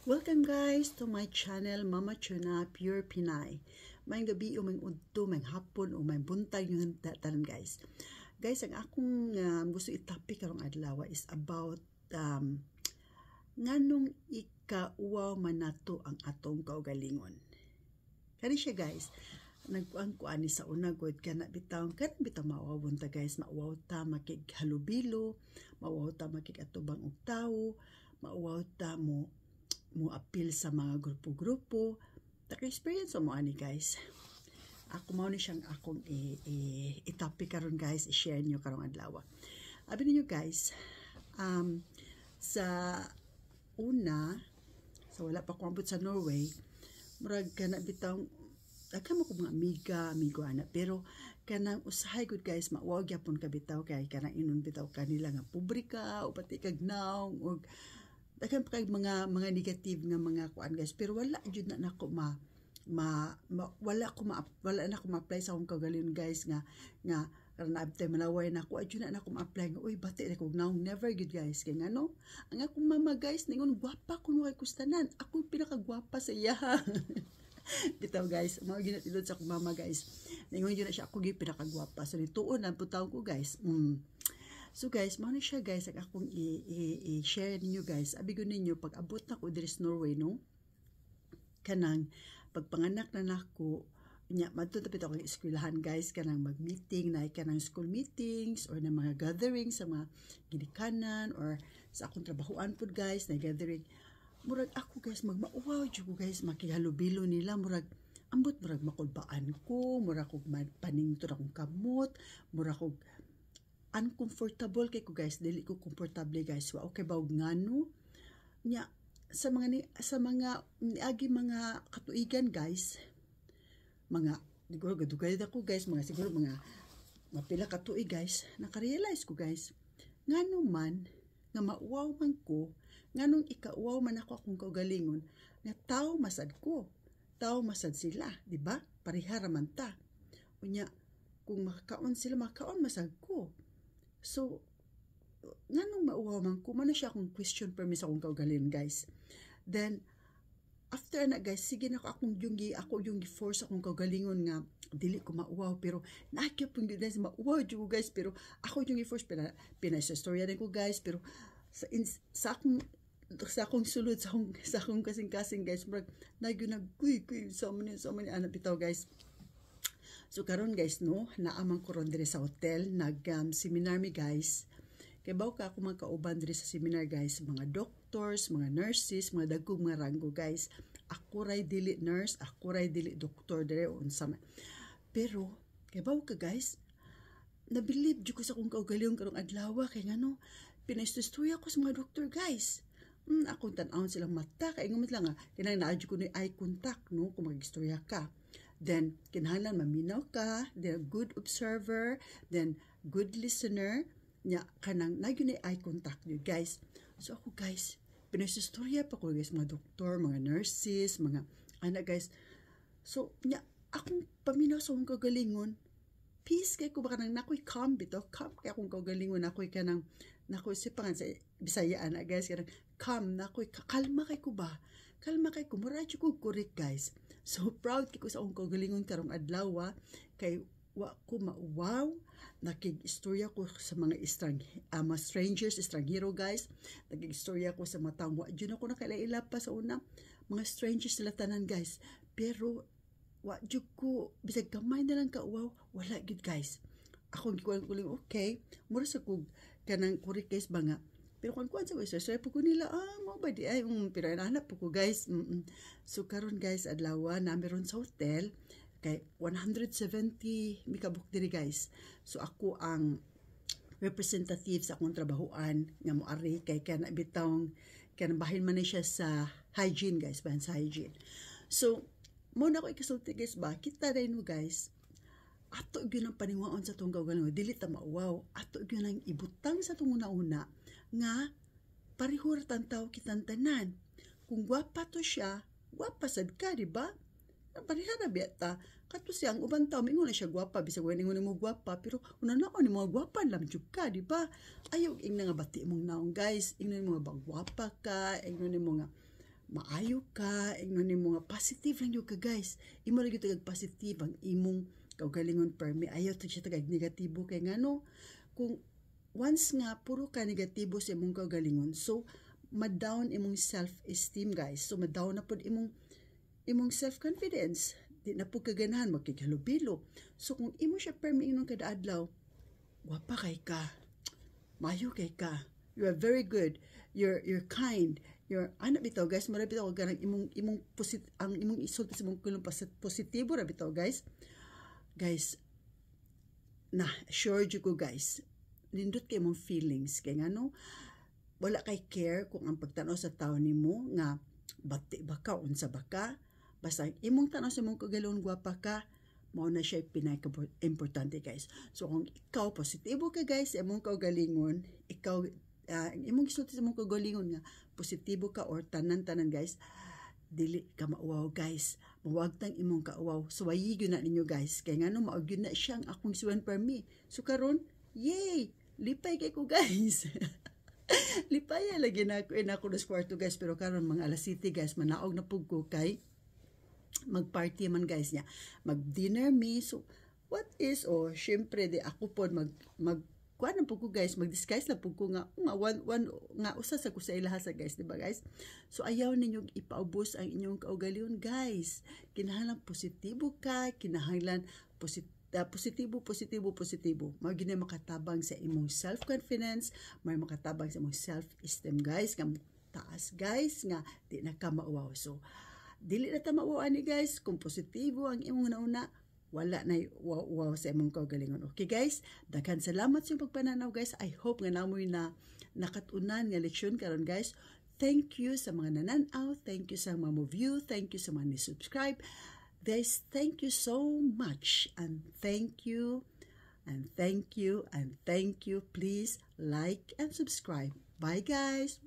Welcome guys to my channel Mama Chuna Pure Pinay. May gabi o may udto, may hapon o may buntag yung tanan guys. Guys, ang akong gusto i-topic karong adlaw is about nganong ikauwaw man nato ang atong kaugalingon. Kani siya guys, nagkuan ni sa una gud kana bitaw maawawon ta guys, maawaw ta makighalubilo, maawaw ta makigatubang og tawo, maawaw ta mo appeal sa mga grupo-grupo. Taka-experience mo ani guys. Ako mao ni siyang akong i-topic karon guys, i-share niyo karong adlaw. Abi niyo guys, sa una, so wala pa ko ambot sa Norway, murag kana bitaw daghan mo ko mga amigo ana, pero kanang usahay good guys, maawaw gyapon ka bitaw kay kanang inon bitaw kanila nga publika o pati kag naong og daghan pa kay mga negative nga mga kuan guys, pero wala jud na nako wala na ko ma-apply sa akong kaugalingon guys nga ranab tay malaway na ko adyo na ako ma-apply nga uy bati na ko naong never good guys kay ngano ang akong mama guys ningon gwapa kuno kay kustanan, ako pinakagwapa sa iya. Bitaw guys, mao ginatilod sa akong mama guys, ningon yun na siya ako gyud pinakagwapa, so nituon ang putaw ko guys. So guys, mao na siya guys ang akong i-share ninyo guys. Abigon ninyo pag abot na ko diri sa Norway no, kanang pagpanganak na nako nya madto tapit ako eskwelahan guys, kanang mag-meeting na kanang school meetings or na mga gathering sa mga ginikanan or sa akong trabahoan pud guys na gathering. Murag ako guys magmauwaw jud ko guys makihalubilo nila, murag ambot murag makulbaan ko, murag kog panington akong kamot, murag kog uncomfortable kay ko guys, dili ko komportable guys. Wa okay ba og ngano nya sa mga niagi mga katuigan guys, mga siguro gadugay ako guys, mga siguro mga mapila ka tuig guys, naka-realize ko guys ngano man nga mauwaw man ko, nganong ikauwaw man ako akong kaugalingon nga tao masad ko, tao masad sila, di ba? Parihara man ta unya, kung makakaon sila makakaon masad ko. So, nganong mauwaw man ko, man na siya akong question permis akong kaugalingon guys. Then, after na guys, sige na ako yung force akong kaugalingon nga, dili ko mauwaw, pero naakip yung guys, mauwaw dyan ko guys, pero ako yung force, pinasastorya din ko guys, pero sa akong sulod, sa akong kasing-kasing guys, nagkuy, so many, anak bitaw guys. So karon guys no, naamang ko ron dire sa hotel, nag-seminar mi guys. Kay baw ka ako magkauban dire sa seminar guys, mga doctors, mga nurses, mga dagkong mga ranggo guys. Ako ray dili nurse, ako ray dili doktor dire unsa man. Pero kay baw ka guys, nabilib jud ko sa akong kaugalingon karong adlaw kay ngano, pinaistustuya ko sa mga doktor guys. Akong tan-awon silang mata kay ngamit lang kinahanglan na ko ni eye contact no kung magistorya ka. Then, kinahanglan maminaw ka, then good observer, then good listener, nya kanang nagyo na eye contact nyo, guys. So ako guys, pinasistorya pa ko guys, mga doktor, mga nurses, mga anak guys. So, nya akong paminaw sa akong kagalingon, peace kay ko baka nang nakoy calm bito, calm kay akong kagalingon, nakoy kanang, nakoy sipangan sa Bisaya anak guys, kanang calm, nakoy kalma kay ko ba? Kalma kay ko, muradyo ko correct guys. So proud kay ko sa akong kaugalingon karong adlaw kay wa ko mauwaw, nakig-istorya ko sa mga strangers, estranghero guys. Nakig-istorya ko sa mga tawo. Diyon ako nakalaila pa sa una, mga strangers sila tanan guys. Pero wa jud ko bisag gamay na lang kauwaw, wala gid guys. Ako gikuling okay, mura sa kog kanang correct guys ba nga. Pero kung sa so po ko nila, mo ba di ay, pinanahanap po ko guys. So karon guys, adlaw na meron sa hotel, kay 170 mikabuk diri guys. So ako ang representative sa akong trabahoan, nga mo ari, kay kana bitawng, bahin man siya sa hygiene guys, bahan sa hygiene. So, muna ko ikasulti guys ba, kita rin mo guys, ato yun ang paniwaon sa itong kaugalingon, dili ta mauwaw, ato yun ang ibutang sa itong una-una, nga parihura tantaw kitang tanan. Kung gwapa to siya, gwapa sad ka, di ba? Parihara biyata. Kato siya, ang ubang tao, mingon na siya gwapa, bisag wala ningon mo gwapa, pero una na ako ni mga gwapa, lamjuk ka, di ba? Ayaw, ing nga bati mong naong guys, ing na mga bang gwapa ka, ing na mo nga maayo ka, ingnon nimo nga positive lang yung ka guys. Imo lagi tagag positive ang imong kaugalingon permi. Ayaw to siya tagag negatibo kay ngano kung once nga puro ka negatibo sa imong kaugalingon, so ma-down imong self-esteem guys. So ma-down na pud imong self-confidence. Di na pud kaganahan magkihalubilo. So kung imo siya permi inong kada adlaw, wapa kay ka. Mayo kay ka. You are very good. You're kind. Your anak bitaw guys, mara bitaw ganang imong ang imong isulti sa imong kulong positibo ra bitaw guys. Guys, na sure jud ko guys. Nindot kay imong feelings kay ngano wala kay care kung ang pagtanaw sa tawo nimo nga bati ba ka unsa ba ka, basta imong tanaw sa imong kagalon gwapa ka, mao na siya pinaka-importante guys. So kung ikaw positibo ka guys sa imong kaugalingon, ikaw imong gisulti sa imong kaugalingon nga positibo ka or tanan-tanan guys, dili ka mauwaw guys. Mawagtang imong kauwaw. So wayigyo na ninyo guys. Kaya nga no, maagyo na siyang akong suwan per me. So karon, yay! Lipay kay ko guys. Lipay lagi na ako na ako sa kwarto guys. Pero karon mga alas 7 guys, manaog na pug ko kay mag-party man guys niya. Mag-dinner me. So what is, syempre di ako po kuan na po ko guys, mag-disguise na po ko nga usa sa ko sa ilahasa guys, diba guys? So ayaw ninyo ipaubos ang inyong kaugalingon guys. Kinahanglan positibo ka, kinahanglan positibo. Mao gini makatabang sa imong self-confidence, may makatabang sa imong self-esteem guys, nga taas guys, nga di na ka mauwaw. So dili na ta mauwaw ani guys, kung positibo ang imong nauna, wala na wow sa imong kaugalingon. Okay guys, daghan salamat sa pagpananaw guys. I hope nga namoy na nakatunan nga leksyon karon guys. Thank you sa mga nananaw, thank you sa mga view, thank you sa mga ni-subscribe. Guys, thank you so much and thank you and thank you and thank you. Please like and subscribe. Bye guys.